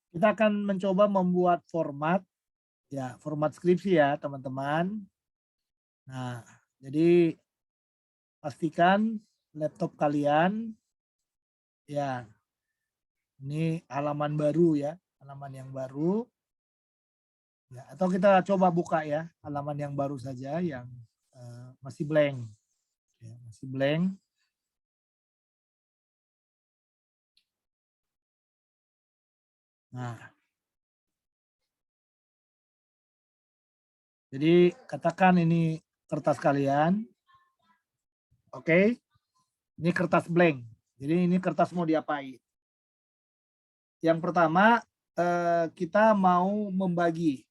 Kita akan mencoba membuat format, ya format skripsi ya teman-teman. Nah, jadi pastikan laptop kalian, ya ini halaman baru ya, halaman yang baru. Ya, atau kita coba buka ya, halaman yang baru saja yang masih blank. Ya, masih blank. Nah, jadi katakan ini kertas kalian. Oke, ini kertas blank. Jadi ini kertas mau diapain? Yang pertama, kita mau membagi,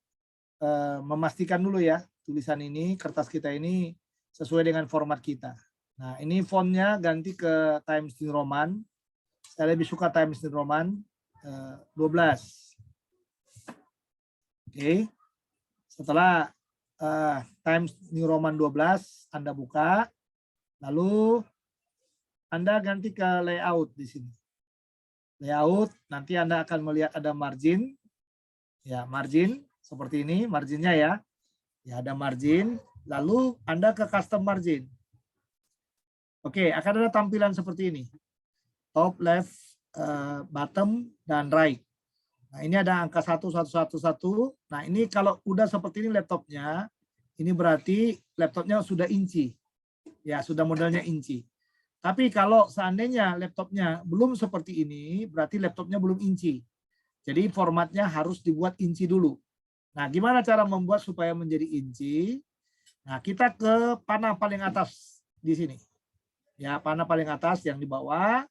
memastikan dulu ya tulisan ini, kertas kita ini sesuai dengan format kita. Nah, ini fontnya ganti ke Times New Roman. Saya lebih suka Times New Roman 12. Oke. Setelah Times New Roman 12 Anda buka, lalu Anda ganti ke layout di sini. Layout, nanti Anda akan melihat ada margin. Ya, margin seperti ini, marginnya ya. Ya, ada margin. Lalu Anda ke custom margin. Oke, akan ada tampilan seperti ini. Top, left, bottom, dan right. Nah, ini ada angka 1111. Nah, ini kalau udah seperti ini laptopnya, ini berarti laptopnya sudah inci. Ya, sudah modelnya inci. Tapi kalau seandainya laptopnya belum seperti ini, berarti laptopnya belum inci. Jadi formatnya harus dibuat inci dulu. Nah, gimana cara membuat supaya menjadi inci? Nah, kita ke panah paling atas di sini. Ya, panah paling atas yang di bawah.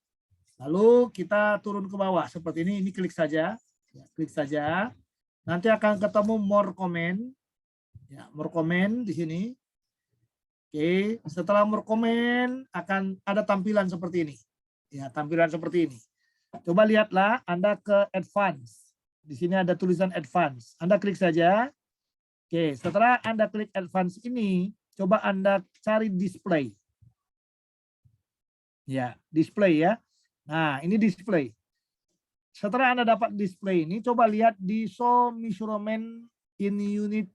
Lalu kita turun ke bawah seperti ini. Ini klik saja. Ya, klik saja. Nanti akan ketemu more comment. Ya, more comment di sini. Oke, setelah more comment akan ada tampilan seperti ini. Ya, tampilan seperti ini. Coba lihatlah Anda ke advance. Di sini ada tulisan advance. Anda klik saja. Oke, setelah Anda klik advance ini, coba Anda cari display. Ya, display ya. Nah, ini display. Setelah Anda dapat display ini, coba lihat di show measurement in unit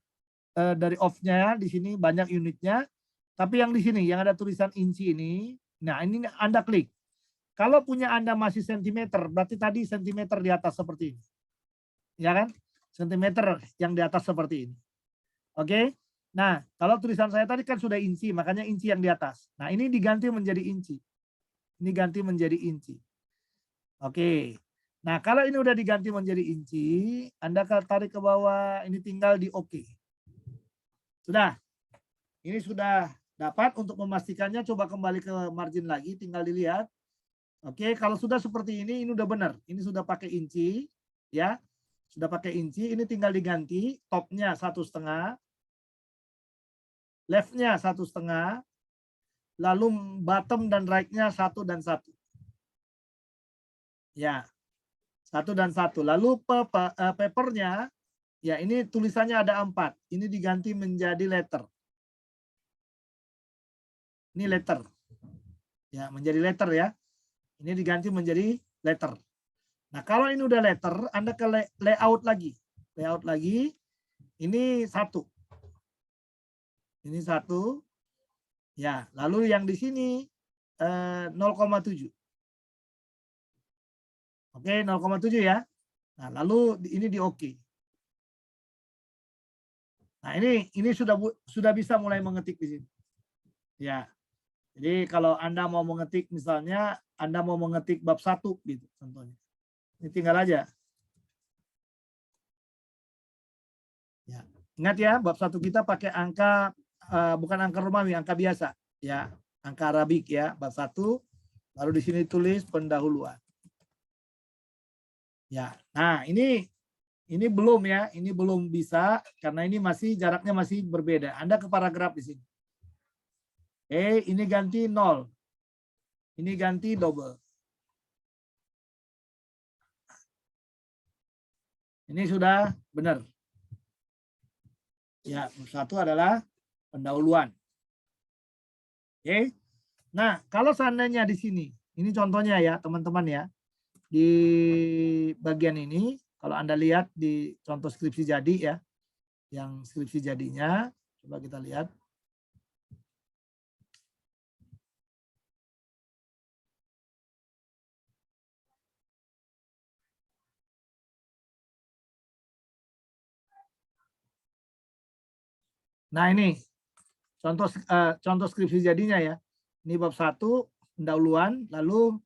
dari off-nya. Di sini banyak unitnya. Tapi yang di sini, yang ada tulisan inci ini, nah ini Anda klik. Kalau punya Anda masih sentimeter, berarti tadi sentimeter di atas seperti ini. Ya kan? Sentimeter yang di atas seperti ini. Oke? Nah, kalau tulisan saya tadi kan sudah inci, makanya inci yang di atas. Nah, ini diganti menjadi inci. Ini ganti menjadi inci. Oke. Nah, kalau ini udah diganti menjadi inci, Anda tarik ke bawah, ini tinggal di oke. Sudah. Ini sudah dapat. Untuk memastikannya coba kembali ke margin lagi, tinggal dilihat. Oke, kalau sudah seperti ini udah benar. Ini sudah pakai inci, ya. Sudah pakai inci, ini tinggal diganti topnya 1,5, leftnya 1,5, lalu bottom dan right-nya 1 dan 1. Ya, 1 dan 1. Lalu papernya, ya ini tulisannya ada 4. Ini diganti menjadi letter. Ini letter. Ya, menjadi letter ya. Ini diganti menjadi letter. Nah, kalau ini udah letter, Anda ke layout lagi. Layout lagi. Ini 1. Ini 1. Ya, lalu yang di sini 0,7. Oke, 0,7 ya. Nah, lalu ini di oke. Nah, ini sudah bisa mulai mengetik di sini. Ya. Jadi kalau Anda mau mengetik misalnya Anda mau mengetik bab 1 gitu contohnya. Ini tinggal aja. Ya. Ingat ya, bab 1 kita pakai angka bukan angka Romawi, angka biasa ya, angka Arabik ya, bab 1. Lalu di sini tulis pendahuluan. Ya. Nah, ini belum ya, ini belum bisa karena ini masih jaraknya masih berbeda. Anda ke paragraf di sini. Ini ganti 0. Ini ganti double. Ini sudah benar. Ya, satu adalah pendahuluan. Oke. Nah, kalau seandainya di sini, ini contohnya ya teman-teman ya, di bagian ini Kalau Anda lihat di contoh skripsi jadi ya, yang skripsi jadinya, coba kita lihat. Nah ini contoh skripsi jadinya ya. Ini bab 1 pendahuluan, lalu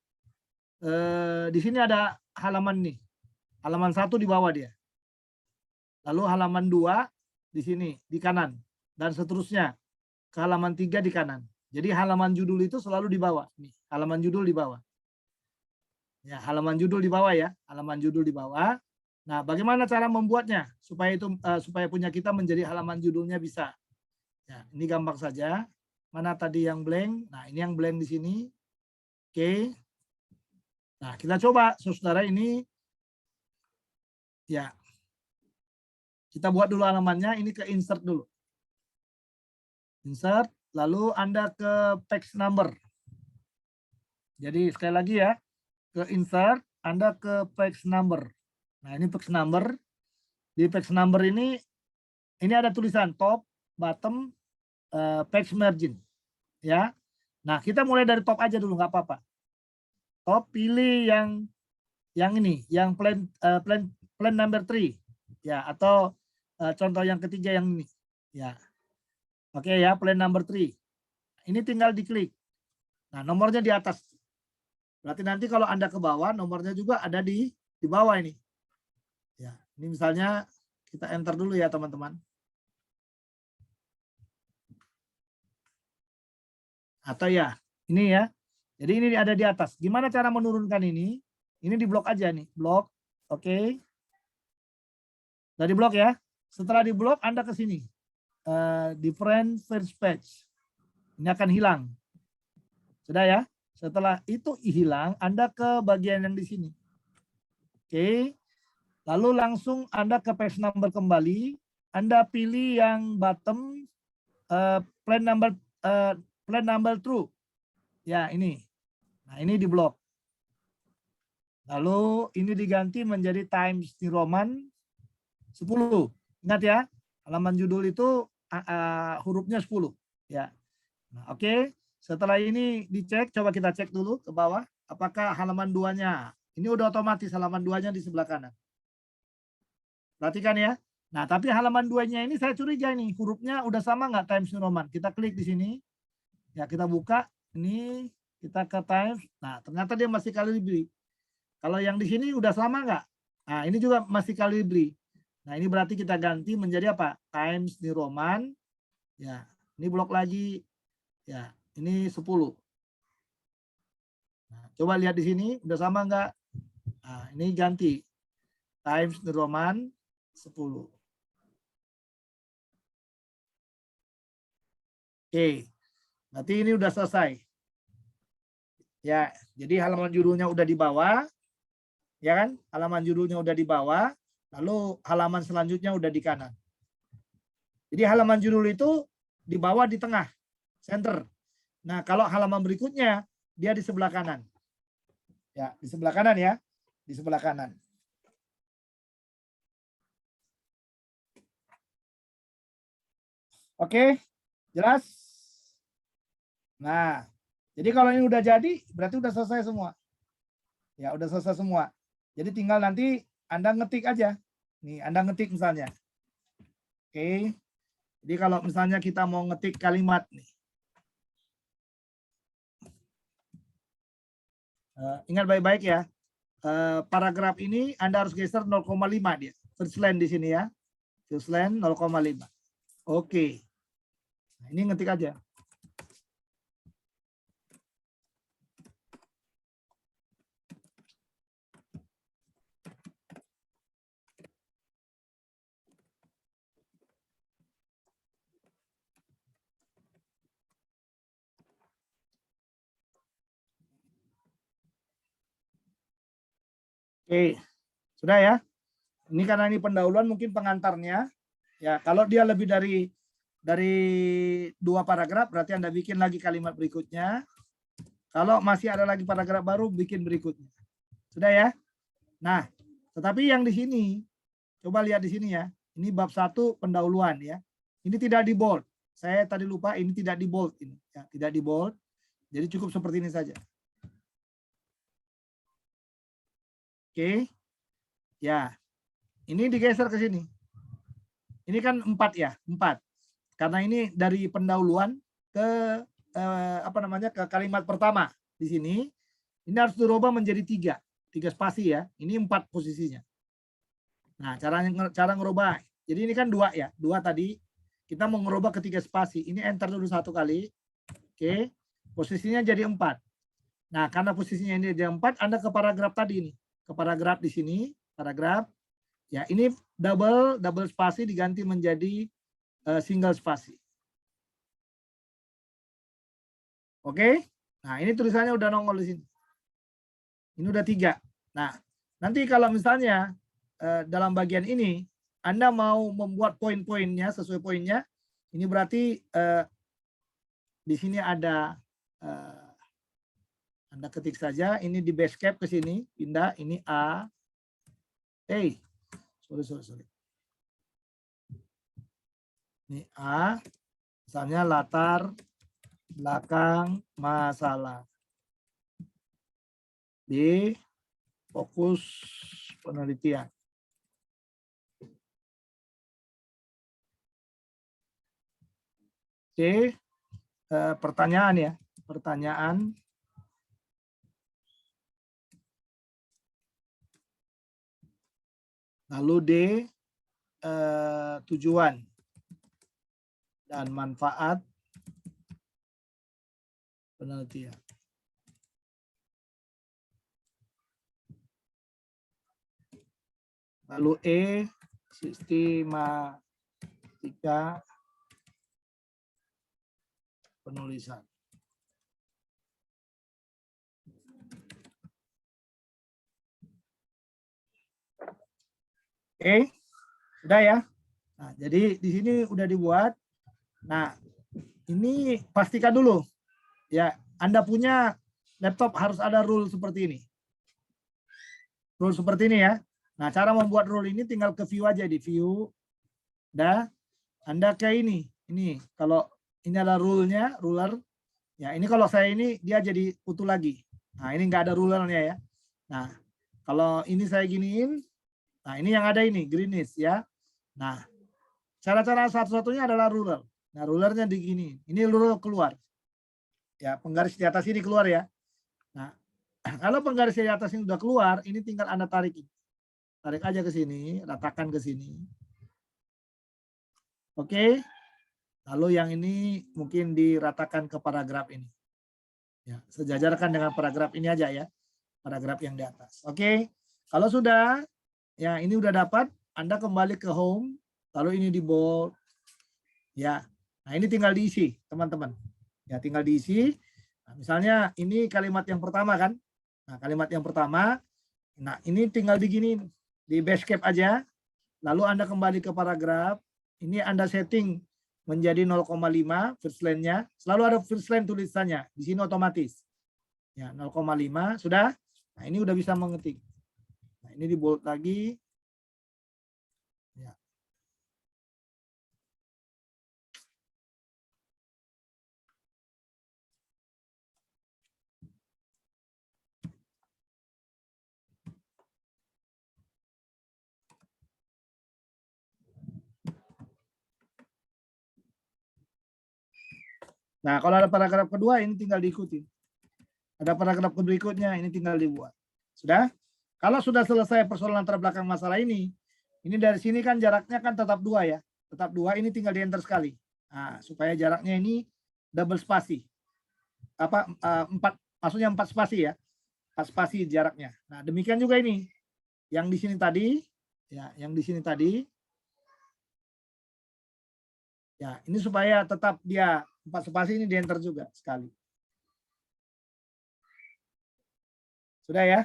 di sini ada halaman nih. Halaman 1 di bawah dia. Lalu halaman 2 di sini di kanan dan seterusnya ke halaman 3 di kanan. Jadi halaman judul itu selalu di bawah. Nih, halaman judul di bawah. Ya, halaman judul di bawah ya, halaman judul di bawah. Nah, bagaimana cara membuatnya supaya supaya punya kita menjadi halaman judulnya bisa. Ya, ini gampang saja. Mana tadi yang blank? Nah, ini yang blank di sini. Oke. Nah, kita coba saudara ini ya. Kita buat dulu halamannya, ini ke insert dulu. Insert, lalu Anda ke page number. Jadi sekali lagi ya, ke insert, Anda ke page number. Nah, ini page number. Di page number ini ada tulisan top, bottom, page margin. Ya. Nah, kita mulai dari top aja dulu, nggak apa-apa. Top, pilih yang ini, yang plan number 3. Ya, atau contoh yang ketiga yang ini. Ya. Oke ya, plan number 3. Ini tinggal diklik. Nah, nomornya di atas. Berarti nanti kalau Anda ke bawah, nomornya juga ada di bawah ini. Ya, ini misalnya kita enter dulu ya, teman-teman. Atau ya, ini ya. Jadi ini ada di atas. Gimana cara menurunkan ini? Ini di blok aja nih, blok. Oke. Dari blok ya. Setelah di blok, Anda ke sini. Different first page. Ini akan hilang. Sudah ya? Setelah itu hilang, Anda ke bagian yang di sini. Oke. Lalu langsung Anda ke page number kembali. Anda pilih yang bottom plan number true. Ya, ini. Nah, ini di blok. Lalu ini diganti menjadi Times New Roman 10. Ingat ya, halaman judul itu hurufnya 10. Ya. Nah, oke. Setelah ini dicek, coba kita cek dulu ke bawah. Apakah halaman 2-nya? Ini udah otomatis halaman 2-nya di sebelah kanan. Perhatikan ya. Nah, tapi halaman 2-nya ini saya curiga nih, hurufnya udah sama nggak Times New Roman? Kita klik di sini. Ya, kita buka. Ini kita ke Times. Nah, ternyata dia masih Calibri. Kalau yang di sini udah sama nggak? Nah, ini juga masih Calibri. Nah, ini berarti kita ganti menjadi apa? Times New Roman. Ya, ini blok lagi. Ya, ini 10. Nah, coba lihat di sini, udah sama nggak? Nah, ini ganti. Times New Roman 10. Oke, berarti ini udah selesai. Ya, jadi halaman judulnya udah di bawah. Ya kan? Halaman judulnya udah di bawah. Lalu halaman selanjutnya udah di kanan. Jadi halaman judul itu di bawah di tengah. Center. Nah, kalau halaman berikutnya, dia di sebelah kanan. Ya, di sebelah kanan ya. Di sebelah kanan. Oke, jelas? Nah, jadi kalau ini udah jadi, berarti udah selesai semua. Ya, udah selesai semua. Jadi tinggal nanti Anda ngetik aja. Nih, Anda ngetik misalnya. Oke. Jadi kalau misalnya kita mau ngetik kalimat nih. Ingat baik-baik ya. Paragraf ini Anda harus geser 0,5 dia. First line di sini ya. First line 0,5. Oke. Nah, ini ngetik aja. Oke. Sudah ya. Ini karena ini pendahuluan mungkin pengantarnya. Ya, kalau dia lebih dari 2 paragraf berarti Anda bikin lagi kalimat berikutnya. Kalau masih ada lagi paragraf baru bikin berikutnya. Sudah ya? Nah, Tetapi yang di sini, coba lihat di sini ya. Ini bab 1 pendahuluan ya. Ini tidak di bold. Saya tadi lupa ini tidak di bold ini, ya, tidak di bold. Jadi cukup seperti ini saja. Oke. Ya. Ini digeser ke sini. Ini kan 4 ya, 4. Karena ini dari pendahuluan ke ke kalimat pertama di sini. Ini harus dirubah menjadi 3 spasi ya. Ini 4 posisinya. Nah, cara ngerubah. Jadi ini kan 2 ya, 2 tadi. Kita mau ngerubah ke 3 spasi. Ini enter dulu 1 kali. Oke. Posisinya jadi 4. Nah, karena posisinya ini jadi 4, Anda ke paragraf tadi nih. Ke paragraf di sini, paragraf. Ya, ini double spasi diganti menjadi single spasi. Oke? Nah, ini tulisannya udah nongol di sini. Ini udah 3. Nah, nanti kalau misalnya dalam bagian ini Anda mau membuat poin-poinnya sesuai poinnya, ini berarti di sini ada Anda ketik saja, ini di Basecamp ke sini, pindah, ini A. Sorry. Ini A, misalnya latar belakang masalah. B, fokus penelitian. C, pertanyaan ya, pertanyaan. Lalu D, tujuan dan manfaat penelitian. Lalu E, sistematika penulisan. Oke, sudah ya. Nah, jadi di sini udah dibuat. Nah, ini pastikan dulu ya, Anda punya laptop harus ada rule seperti ini. Rule seperti ini ya. Nah, cara membuat rule ini tinggal ke view aja, di view. Dah, Anda ke ini. Ini kalau ini ada rule-nya, ruler. Ya, ini kalau saya ini dia jadi utuh lagi. Nah, ini nggak ada rulernya ya. Nah, kalau ini saya giniin, nah ini yang ada ini, greenish ya. Nah, cara-cara satu-satunya adalah ruler. Nah, rulernya digini. Ini ruler keluar. Ya, penggaris di atas ini keluar ya. Nah, kalau penggaris di atas ini sudah keluar, ini tinggal Anda tarik. Tarik aja ke sini, ratakan ke sini. Oke. Lalu yang ini mungkin diratakan ke paragraf ini. Ya, sejajarkan dengan paragraf ini aja ya. Paragraf yang di atas. Oke. Kalau sudah, ya ini udah dapat, Anda kembali ke home, lalu ini di bold. Ya. Nah, ini tinggal diisi, teman-teman. Ya, tinggal diisi. Nah, misalnya ini kalimat yang pertama kan. Nah, kalimat yang pertama, nah ini tinggal digini di Basecamp aja. Lalu Anda kembali ke paragraf. Ini Anda setting menjadi 0,5 first line-nya. Selalu ada first line tulisannya. Di sini otomatis. Ya, 0,5 sudah. Nah, ini udah bisa mengetik. Nah, ini di bold lagi. Ya. Nah, kalau ada paragraf kedua ini tinggal diikuti. Ada paragraf berikutnya ini tinggal dibuat. Sudah? Kalau sudah selesai persoalan latar belakang masalah ini dari sini kan jaraknya kan tetap 2 ya. Tetap 2, ini tinggal di enter sekali. Nah, supaya jaraknya ini double spasi. Apa 4, maksudnya 4 spasi ya. 4 spasi jaraknya. Nah, demikian juga ini. Yang di sini tadi, ya, yang di sini tadi. Ya, ini supaya tetap dia 4 spasi ini di enter juga sekali. Sudah ya?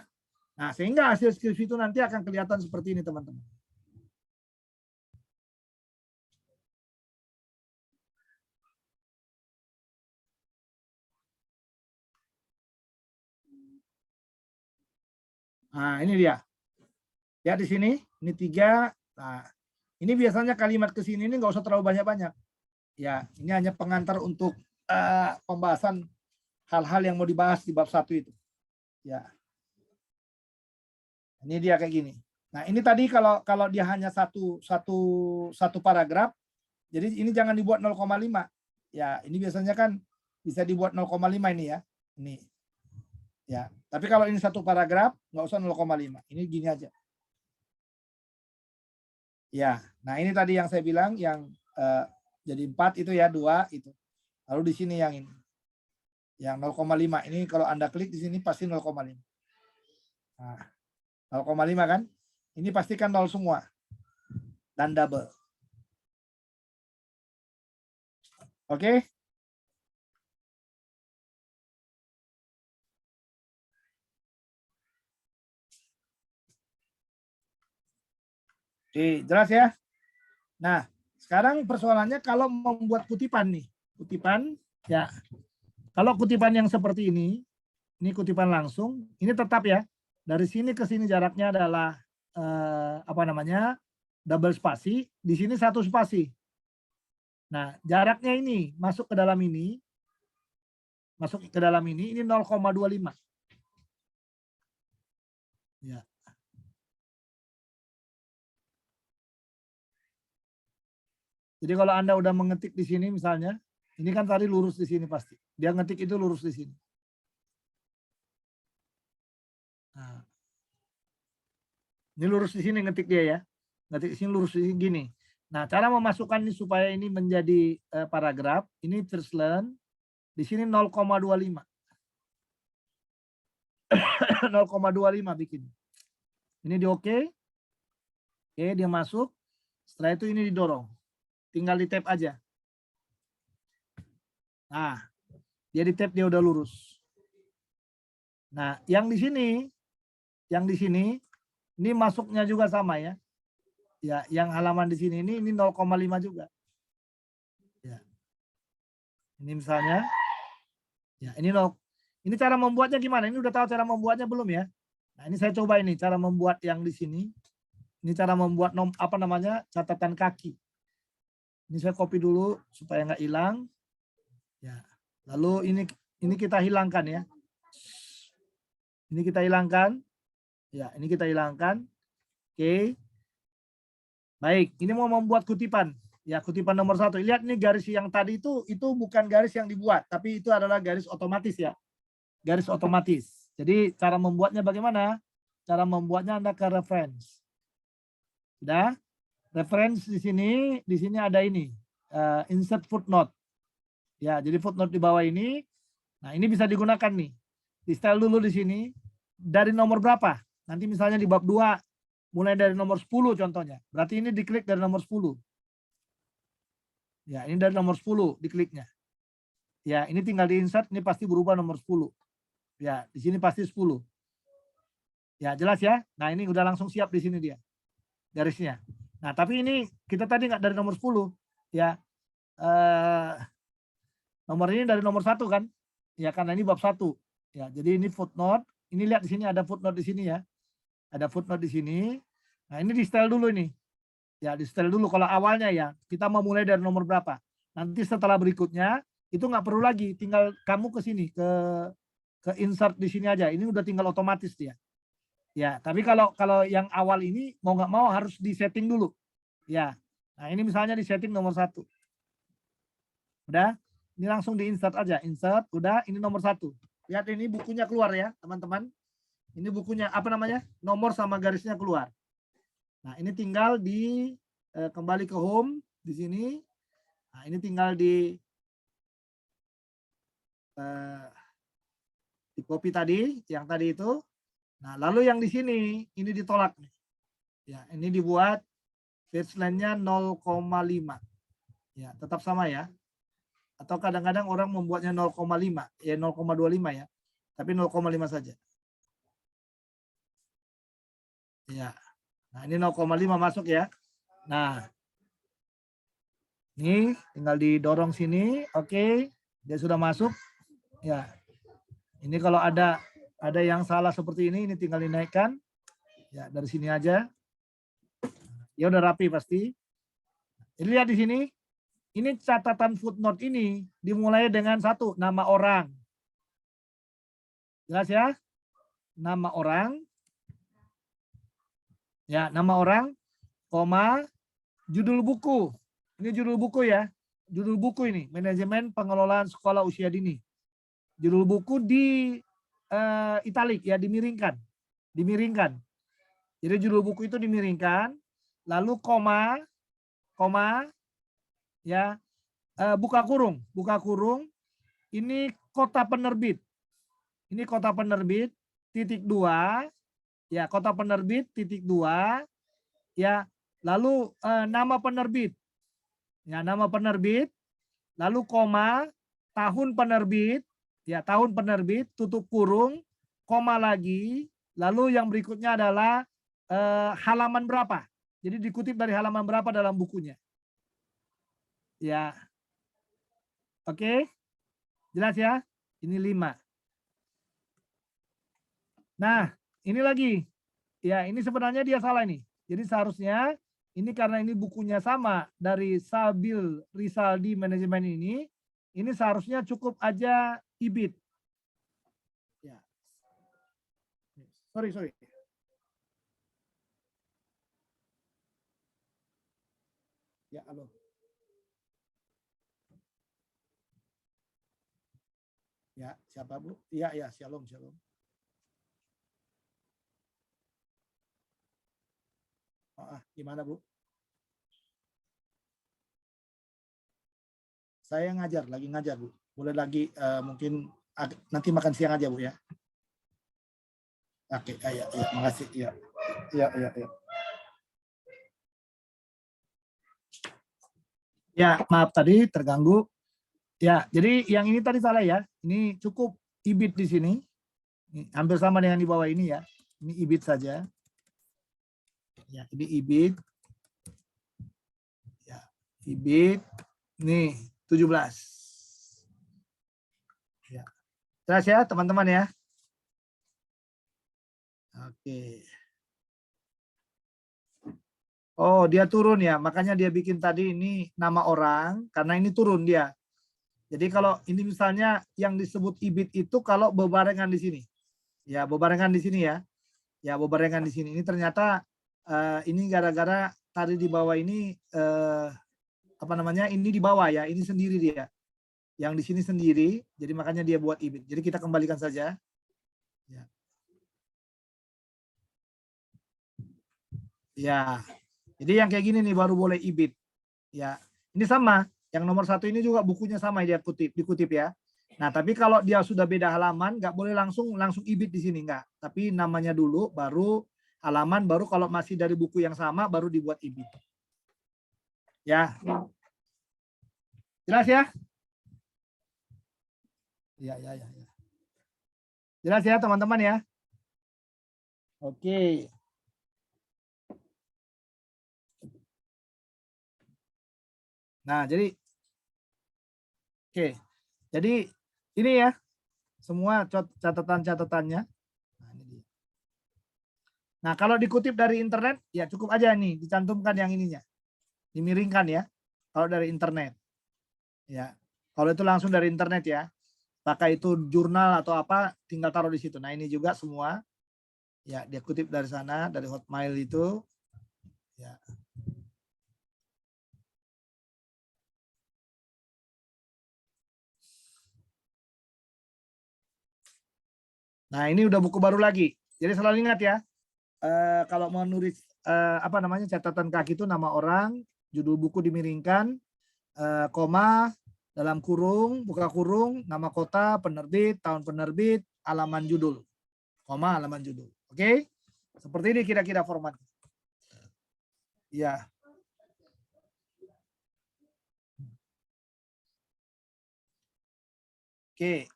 Nah, sehingga hasil skripsi itu nanti akan kelihatan seperti ini, teman-teman. Nah, ini dia. Ya di sini, ini 3. Nah, ini biasanya kalimat ke sini ini nggak usah terlalu banyak-banyak. Ya, ini hanya pengantar untuk pembahasan hal-hal yang mau dibahas di bab 1 itu. Ya. Ini dia kayak gini. Nah, ini tadi kalau dia hanya satu paragraf, jadi ini jangan dibuat 0,5. Ya, ini biasanya kan bisa dibuat 0,5 ini ya. Ini. Ya, tapi kalau ini satu paragraf nggak usah 0,5. Ini gini aja. Ya, nah ini tadi yang saya bilang yang jadi 4 itu ya, 2 itu. Lalu di sini yang ini. Yang 0,5 ini kalau Anda klik di sini pasti 0,5. Nah, 0,5 kan? Ini pastikan 0 semua. Dan double. Oke? Oke, jelas ya? Nah, sekarang persoalannya kalau membuat kutipan nih. Kutipan, ya. Kalau kutipan yang seperti ini kutipan langsung, ini tetap ya. Dari sini ke sini jaraknya adalah apa namanya? Double spasi, di sini 1 spasi. Nah, jaraknya ini masuk ke dalam ini 0,25. Ya. Jadi kalau Anda udah mengetik di sini misalnya, ini kan tadi lurus di sini pasti. Dia ngetik itu lurus di sini. Nah, ini lurus di sini ngetik dia ya. Ngetik di sini lurus di sini gini. Nah, cara memasukkan ini supaya ini menjadi paragraf, ini first learn, di sini 0,25. 0,25 bikin. Ini di oke. Oke, dia masuk. Setelah itu ini didorong. Tinggal di tap aja. Nah, dia di tap dia udah lurus. Nah, yang di sini ini masuknya juga sama ya. Ya, yang halaman di sini ini 0,5 juga. Ya. Ini misalnya ya, ini cara membuatnya gimana? Ini udah tahu cara membuatnya belum ya? Nah, ini saya coba ini cara membuat yang di sini. Ini cara membuat catatan kaki. Ini saya copy dulu supaya nggak hilang. Ya. Lalu ini kita hilangkan ya. Ini kita hilangkan. Ya, ini kita hilangkan. Oke. Baik, ini mau membuat kutipan. Ya, kutipan nomor 1. Lihat nih garis yang tadi itu bukan garis yang dibuat, tapi itu adalah garis otomatis ya. Garis otomatis. Jadi cara membuatnya bagaimana? Cara membuatnya Anda ke reference. Sudah? Reference di sini ada ini. Insert footnote. Ya, jadi footnote di bawah ini. Nah, ini bisa digunakan nih. Di style dulu di sini. Dari nomor berapa? Nanti misalnya di bab 2 mulai dari nomor 10 contohnya. Berarti ini diklik dari nomor 10. Ya, ini dari nomor 10 dikliknya. Ya, ini tinggal di insert, ini pasti berubah nomor 10. Ya, di sini pasti 10. Ya, jelas ya. Nah, ini udah langsung siap di sini dia. Garisnya. Nah, tapi ini kita tadi nggak dari nomor 10. Ya. Nomor ini dari nomor 1 kan? Ya, karena ini bab 1. Ya, jadi ini footnote. Ini lihat di sini ada footnote di sini ya. Ada footnote di sini. Nah, ini di setel dulu ini. Ya, di setel dulu kalau awalnya ya. Kita mau mulai dari nomor berapa. Nanti setelah berikutnya itu nggak perlu lagi. Tinggal kamu ke sini ke insert di sini aja. Ini udah tinggal otomatis dia. Ya, tapi kalau yang awal ini mau nggak mau harus di setting dulu. Ya. Nah, ini misalnya di setting nomor 1. Udah? Ini langsung di insert aja. Insert, udah, ini nomor 1. Lihat ini bukunya keluar ya, teman-teman. Ini bukunya apa namanya? Nomor sama garisnya keluar. Nah, ini tinggal di kembali ke home di sini. Nah, ini tinggal di copy tadi, yang tadi itu. Nah, lalu yang di sini ini ditolak nih. Ya, ini dibuat page line-nya 0,5. Ya, tetap sama ya. Atau kadang-kadang orang membuatnya 0,5, ya 0,25 ya. Tapi 0,5 saja. Ya. Nah, ini 0,5 masuk ya. Nah, ini tinggal didorong sini, oke. Dia sudah masuk. Ya. Ini kalau ada yang salah seperti ini tinggal dinaikkan. Ya, dari sini aja. Ya udah rapi pasti. Lihat di sini. Ini catatan footnote ini dimulai dengan satu, nama orang. Jelas ya? Nama orang. Ya, nama orang, koma, judul buku. Ini judul buku ya. Judul buku ini, manajemen pengelolaan sekolah usia dini. Judul buku di italik ya, dimiringkan. Dimiringkan. Jadi judul buku itu dimiringkan, lalu koma, ya, buka kurung, ini kota penerbit. Ini kota penerbit, titik 2, ya, kota penerbit, titik 2, ya, lalu nama penerbit. Ya, nama penerbit, lalu koma, tahun penerbit, ya, tahun penerbit, tutup kurung, koma lagi, lalu yang berikutnya adalah halaman berapa. Jadi dikutip dari halaman berapa dalam bukunya. Ya. Oke. Jelas ya? Ini 5. Nah, ini lagi. Ya, ini sebenarnya dia salah ini. Jadi seharusnya ini karena ini bukunya sama dari Sabil Rizaldi manajemen ini seharusnya cukup aja IBIT. Ya. Sorry. Ya, halo. Ya, siapa Bu? Iya, shalom. Gimana Bu? Saya lagi ngajar Bu. Boleh lagi mungkin nanti makan siang aja Bu ya. Oke, ya, makasih. Ya. Ya, maaf tadi terganggu. Ya, jadi yang ini tadi salah ya. Ini cukup IBIT di sini. Ini hampir sama dengan di bawah ini ya. Ini IBIT saja. Ya, ini IBIT. Ya, IBIT. Nih, 17. Ya. Jelas ya, teman-teman ya. Oke. Oh, dia turun ya. Makanya dia bikin tadi ini nama orang karena ini turun dia. Jadi kalau ini misalnya yang disebut IBIT itu kalau bebarengan di sini. Ya, bebarengan di sini ya. Ya, bebarengan di sini. Ini ternyata ini gara-gara tadi di bawah ini apa namanya? Ini di bawah ya. Ini sendiri dia. Yang di sini sendiri. Jadi makanya dia buat IBIT. Jadi kita kembalikan saja. Ya. Ya. Jadi yang kayak gini nih baru boleh IBIT. Ya. Ini sama. Yang nomor 1 ini juga bukunya sama dia dikutip ya. Nah, tapi kalau dia sudah beda halaman, nggak boleh langsung IBIT di sini, nggak. Tapi namanya dulu, baru halaman, baru kalau masih dari buku yang sama, baru dibuat IBIT. Ya. Jelas ya? Ya. Jelas ya, teman-teman ya? Oke. Nah, jadi oke. Jadi ini ya, semua catatan-catatannya. Nah, kalau dikutip dari internet, ya cukup aja nih, dicantumkan yang ininya. Dimiringkan ya, kalau dari internet. Ya, kalau itu langsung dari internet ya. Pakai itu jurnal atau apa, tinggal taruh di situ. Nah, ini juga semua. Ya, dia kutip dari sana, dari Hotmail itu. Ya. Nah, ini udah buku baru lagi. Jadi selalu ingat ya, kalau mau nulis apa namanya catatan kaki itu nama orang, judul buku dimiringkan, koma, dalam kurung, buka kurung, nama kota, penerbit, tahun penerbit, halaman judul, koma, halaman judul. Oke? Seperti ini kira-kira format. Ya. Oke.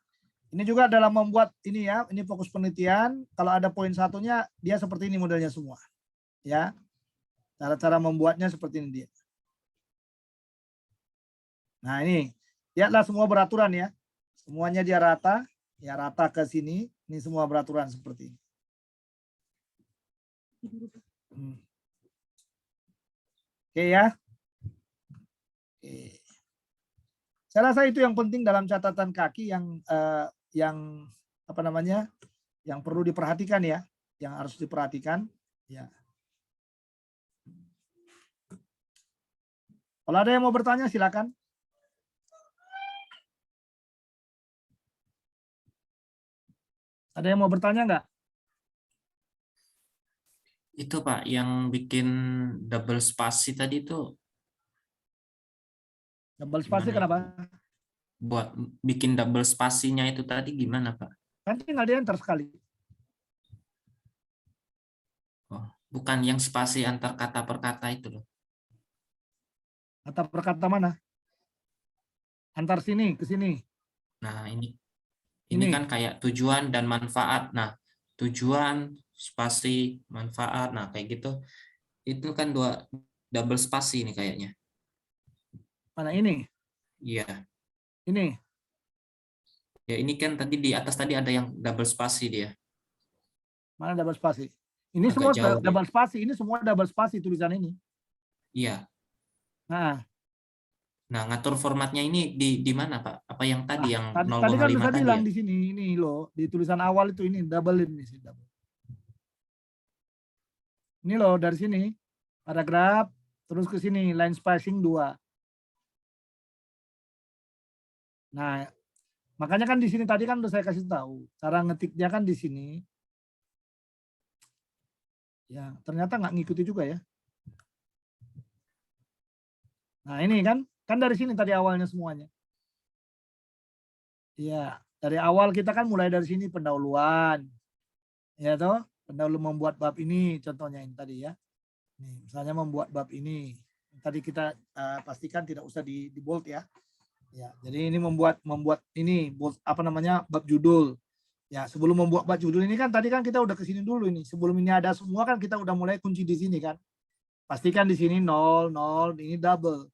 Ini juga dalam membuat ini ya, ini fokus penelitian. Kalau ada poin satunya, dia seperti ini modelnya semua. Ya. Cara-cara membuatnya seperti ini dia. Nah, ini. Lihatlah semua beraturan ya. Semuanya dia rata. Ya, rata ke sini. Ini semua beraturan seperti ini. Oke ya. Oke. Saya rasa itu yang penting dalam catatan kaki yang apa namanya, yang perlu diperhatikan ya, yang harus diperhatikan. Ya. Kalau ada yang mau bertanya silakan. Ada yang mau bertanya nggak? Itu Pak, yang bikin double spasi tadi itu Double spasi gimana kenapa? itu? Buat bikin double spasinya itu tadi gimana Pak? Kan tinggal di enter sekali. Oh, bukan yang spasi antar kata per kata itu loh. Kata per kata mana? Antar sini ke sini. Nah, ini Ini. kan kayak tujuan dan manfaat. Nah, tujuan spasi manfaat. Nah, kayak gitu. Itu kan dua double spasi ini kayaknya. Mana ini? Iya. Ini. Ya, ini kan tadi di atas tadi ada yang double spasi dia. Mana double spasi? Ini Agak semua jauh dia. double spasi. Ini semua double spasi tulisan ini. Iya. Nah, Nah, ngatur formatnya ini di mana, Pak? Apa yang tadi lah, yang tadi kan 0,5 saya tadi bilang ya? di sini, ini loh, di tulisan awal itu ini double ini sih double. Ini loh dari sini paragraf terus ke sini line spacing 2. Nah, makanya kan di sini tadi kan udah saya kasih tahu cara ngetiknya kan di sini. Ya, ternyata nggak ngikuti juga ya. Nah, ini kan dari sini tadi awalnya semuanya. Iya, dari awal kita kan mulai dari sini pendahuluan. Ya toh, pendahulu membuat bab ini contohnya ini tadi ya. Nih, misalnya membuat bab ini. Tadi kita pastikan tidak usah di bold ya. Ya, jadi ini membuat ini bold, apa namanya, bab judul. Ya, sebelum membuat bab judul ini kan tadi kan kita udah ke sini dulu ini. Sebelum ini ada semua kan kita udah mulai kunci di sini kan. Pastikan di sini 0, 0, ini double.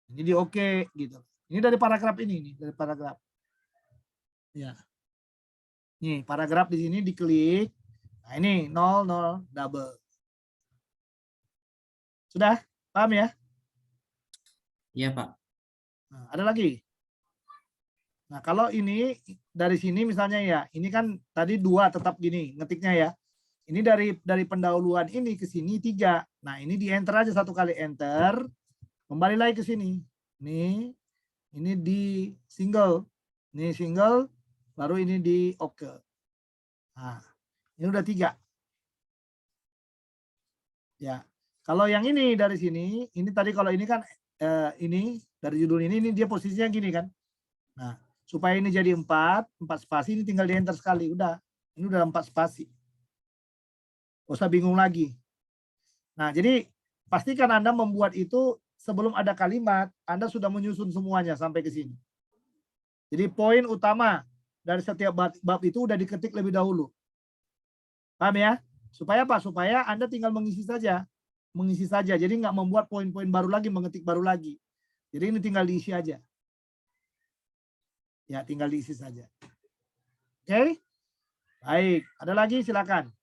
Ini di oke gitu. Ini dari paragraf ini nih, dari paragraf. Ya. Nih, paragraf di sini diklik. Nah, ini 0, 0, double. Sudah? Paham ya? Iya, Pak. Nah, ada lagi. Nah, kalau ini dari sini misalnya ya, ini kan tadi 2 tetap gini ngetiknya ya. Ini dari pendahuluan ini ke sini 3. Nah, ini di enter aja satu kali enter. Kembali lagi ke sini. Ini di single. Ini single, baru ini di oke. Nah, ini udah 3. Ya. Kalau yang ini dari sini, ini tadi kalau ini kan ini dari judul ini dia posisinya gini kan. Nah, supaya ini jadi 4 spasi, ini tinggal di enter sekali, udah. Ini udah 4 spasi. Gak usah bingung lagi. Nah, jadi pastikan Anda membuat itu sebelum ada kalimat, Anda sudah menyusun semuanya sampai ke sini. Jadi poin utama dari setiap bab itu udah diketik lebih dahulu. Paham ya? Supaya apa? Supaya Anda tinggal mengisi saja. Mengisi saja. Jadi nggak membuat poin-poin baru lagi, mengetik baru lagi. Jadi ini tinggal diisi aja. Ya, tinggal diisi saja. Oke? Baik. Ada lagi? Silakan.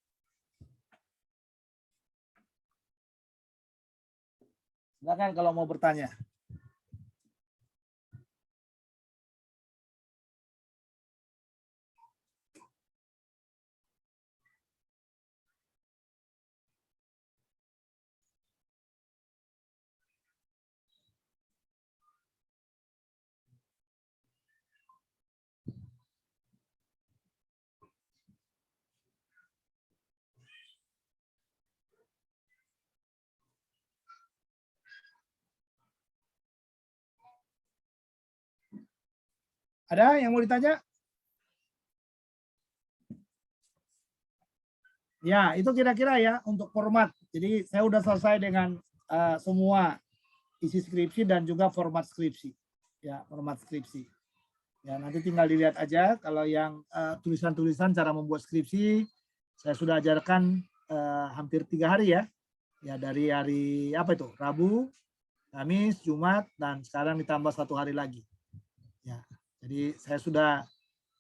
Silakan kalau mau bertanya. Ada yang mau ditanya? Ya, itu kira-kira ya untuk format. Jadi saya udah selesai dengan semua isi skripsi dan juga format skripsi. Ya, format skripsi. Ya, nanti tinggal dilihat aja kalau yang tulisan-tulisan cara membuat skripsi saya sudah ajarkan hampir 3 hari ya. Ya, dari hari apa itu? Rabu, Kamis, Jumat, dan sekarang ditambah 1 hari lagi. Ya, jadi saya sudah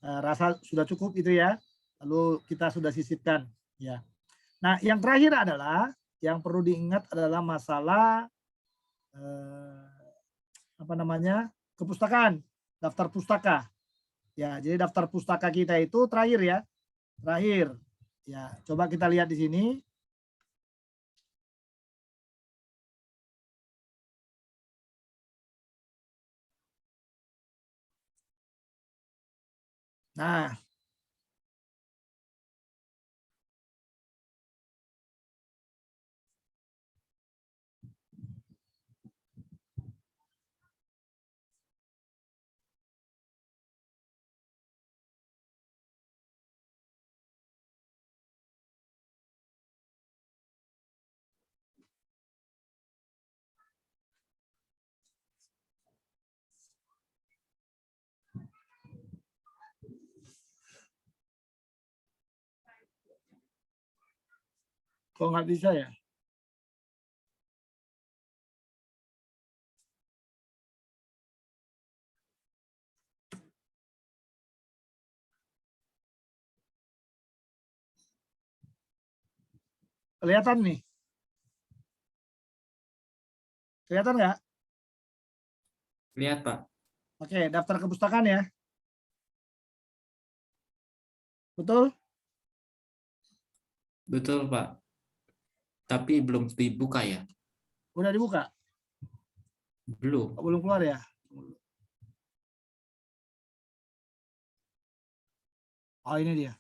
rasa sudah cukup itu ya. Lalu kita sudah sisipkan ya. Nah, yang terakhir adalah yang perlu diingat adalah masalah apa namanya, kepustakaan, daftar pustaka. Ya, jadi daftar pustaka kita itu terakhir ya, terakhir. Ya, coba kita lihat di sini. Nah, kok nggak bisa ya? Kelihatan nih? Kelihatan nggak? Lihat, Pak. Oke, daftar kepustakaan ya. Betul? Betul, Pak. Tapi belum dibuka ya? Udah dibuka? Belum. Belum keluar ya? Oh, ini dia.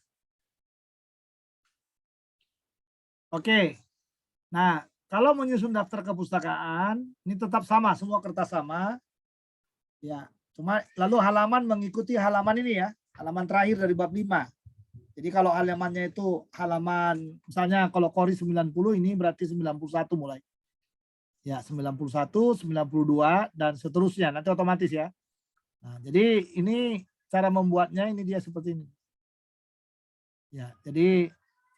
Oke. Nah, kalau menyusun daftar kepustakaan, ini tetap sama, semua kertas sama. Ya, cuma lalu halaman mengikuti halaman ini ya, halaman terakhir dari bab 5. Jadi kalau halamannya itu halaman, misalnya kalau Qori 90, ini berarti 91 mulai. Ya, 91, 92, dan seterusnya. Nanti otomatis ya. Nah, jadi ini cara membuatnya, ini dia seperti ini. Ya, jadi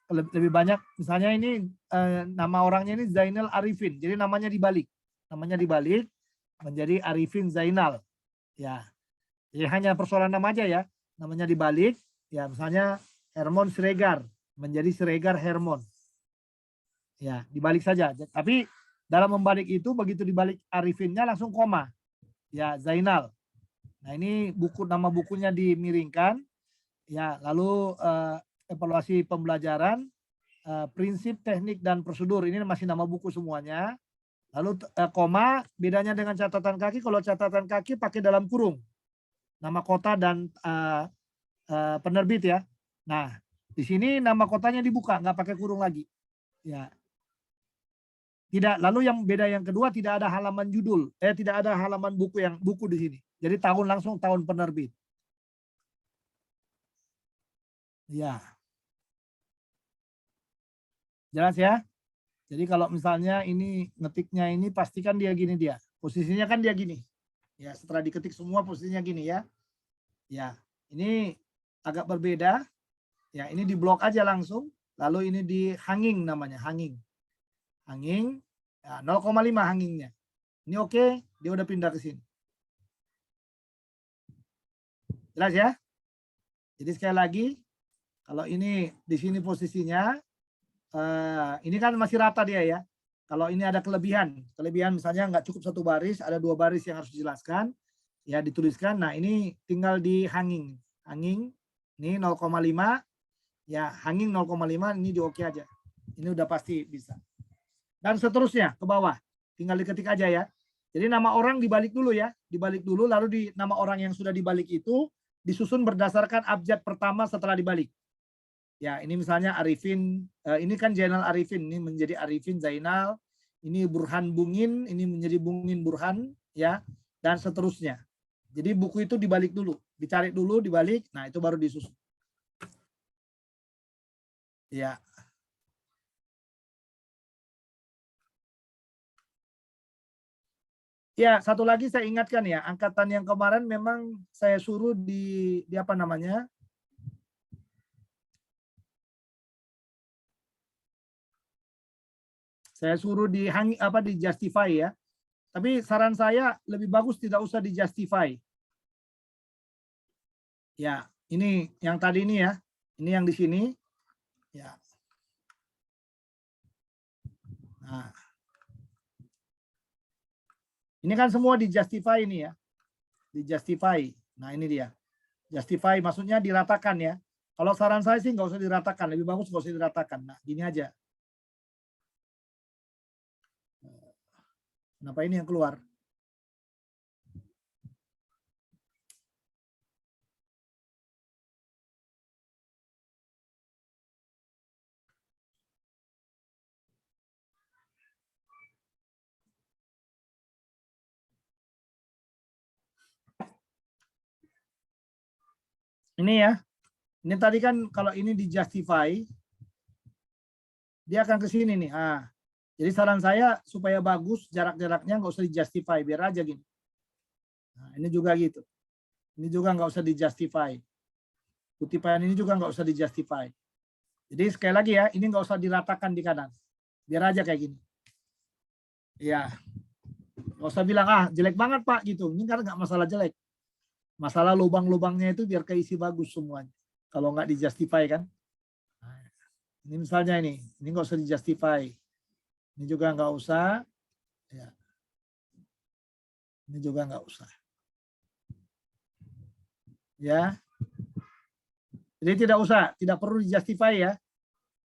lebih banyak, misalnya ini nama orangnya ini Zainal Arifin. Jadi namanya dibalik. Namanya dibalik menjadi Arifin Zainal. Ya, jadi hanya persoalan nama aja ya. Namanya dibalik. Ya, misalnya Hermon Siregar menjadi Siregar Hermon. Ya, dibalik saja. Tapi dalam membalik itu begitu dibalik Arifinnya langsung koma. Ya, Zainal. Nah, ini nama bukunya dimiringkan. Ya, lalu evaluasi pembelajaran, prinsip, teknik, dan prosedur. Ini masih nama buku semuanya. Lalu koma, bedanya dengan catatan kaki, kalau catatan kaki pakai dalam kurung. Nama kota dan penerbit ya. Nah, di sini nama kotanya dibuka, nggak pakai kurung lagi. Ya. Tidak. Lalu yang beda yang kedua, tidak ada halaman judul. Tidak ada halaman buku di sini. Jadi tahun langsung tahun penerbit. Ya. Jelas ya? Jadi kalau misalnya ini ngetiknya ini pastikan dia gini dia. Posisinya kan dia gini. Ya, setelah diketik semua posisinya gini ya. Ya, ini agak berbeda. Ya, ini di blok aja langsung. Lalu ini di hanging namanya, hanging. Hanging, ya, 0,5 hangingnya. Ini oke, dia udah pindah ke sini. Jelas ya? Jadi sekali lagi, kalau ini di sini posisinya, ini kan masih rata dia ya. Kalau ini ada kelebihan misalnya nggak cukup satu baris, ada 2 baris yang harus dijelaskan, ya dituliskan. Nah, ini tinggal di hanging. Hanging, ini 0,5, ya hanging 0,5, ini di oke aja. Ini udah pasti bisa. Dan seterusnya ke bawah, tinggal diketik aja ya. Jadi nama orang dibalik dulu ya, dibalik dulu, lalu di nama orang yang sudah dibalik itu disusun berdasarkan abjad pertama setelah dibalik. Ya, ini misalnya Arifin, ini kan Zainal Arifin, ini menjadi Arifin Zainal, ini Burhan Bungin, ini menjadi Bungin Burhan, ya, dan seterusnya. Jadi buku itu dibalik dulu, dicari dulu, dibalik, nah itu baru disusun. Ya. Ya, satu lagi saya ingatkan ya, angkatan yang kemarin memang saya suruh di apa namanya? Saya suruh di justify ya. Tapi saran saya lebih bagus tidak usah di justify. Ya, ini yang tadi ini ya. Ini yang di sini. Ya. Nah, ini kan semua di justify ini ya, di justify. Nah ini dia, justify maksudnya diratakan ya. Kalau saran saya sih nggak usah diratakan, lebih bagus nggak usah diratakan. Nah gini aja. Kenapa ini yang keluar? Ini ya, ini tadi kan kalau ini di justify, dia akan ke sini nih. Jadi saran saya supaya bagus jarak-jaraknya nggak usah di justify, biar aja gini. Nah, ini juga gitu. Ini juga nggak usah di justify. Kutipan ini juga nggak usah di justify. Jadi sekali lagi ya, ini nggak usah diratakan di kanan. Biar aja kayak gini. Ya, nggak usah bilang jelek banget Pak gitu. Ini kan nggak masalah jelek. Masalah lubang-lubangnya itu biar keisi bagus semuanya. Kalau nggak di justify kan. Ini misalnya ini nggak usah di justify. Ini juga nggak usah. Ya. Ini juga nggak usah. Ya. Jadi tidak usah, tidak perlu di justify ya.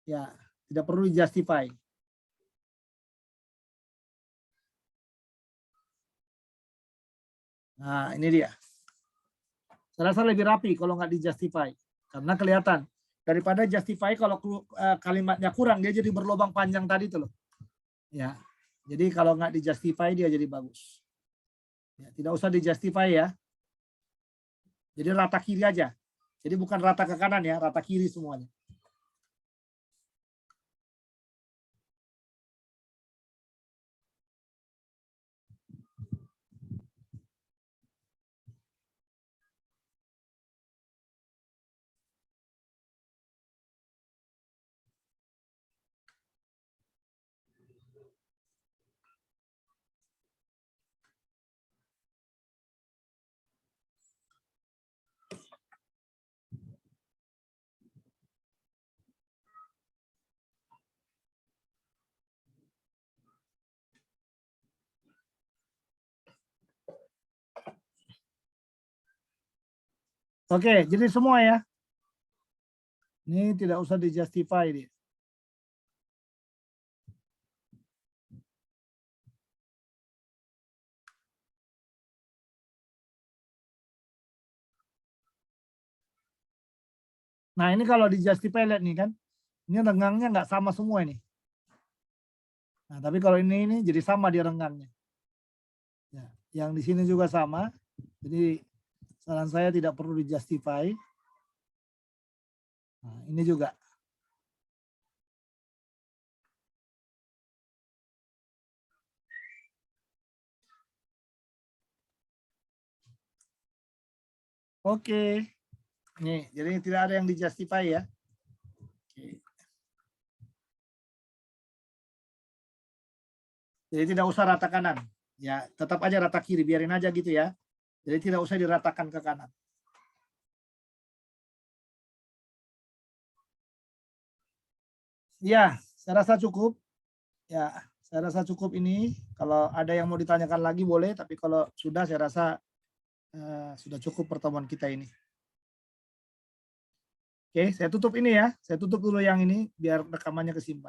Ya, tidak perlu di justify. Nah, ini dia. Saya rasa lebih rapi kalau nggak di justify. Karena kelihatan. Daripada justify kalau kalimatnya kurang, dia jadi berlubang panjang tadi tuh loh. Ya. Jadi kalau nggak di justify dia jadi bagus. Ya, tidak usah di justify ya. Jadi rata kiri aja. Jadi bukan rata ke kanan ya, rata kiri semuanya. Oke, jadi semua ya. Ini tidak usah di justify dia. Nah ini kalau di justify lihat nih kan, ini renggangnya nggak sama semua ini. Nah tapi kalau ini jadi sama dia renggangnya. Ya, yang di sini juga sama. Jadi saran saya tidak perlu di justify. Nah, ini juga. Oke. Nih, jadi tidak ada yang di justify ya. Oke. Jadi tidak usah rata kanan. Ya, tetap aja rata kiri, biarin aja gitu ya. Jadi tidak usah diratakan ke kanan. Ya, saya rasa cukup. Ya, saya rasa cukup ini. Kalau ada yang mau ditanyakan lagi boleh, tapi kalau sudah saya rasa sudah cukup pertemuan kita ini. Oke, saya tutup ini ya. Saya tutup dulu yang ini biar rekamannya kesimpan.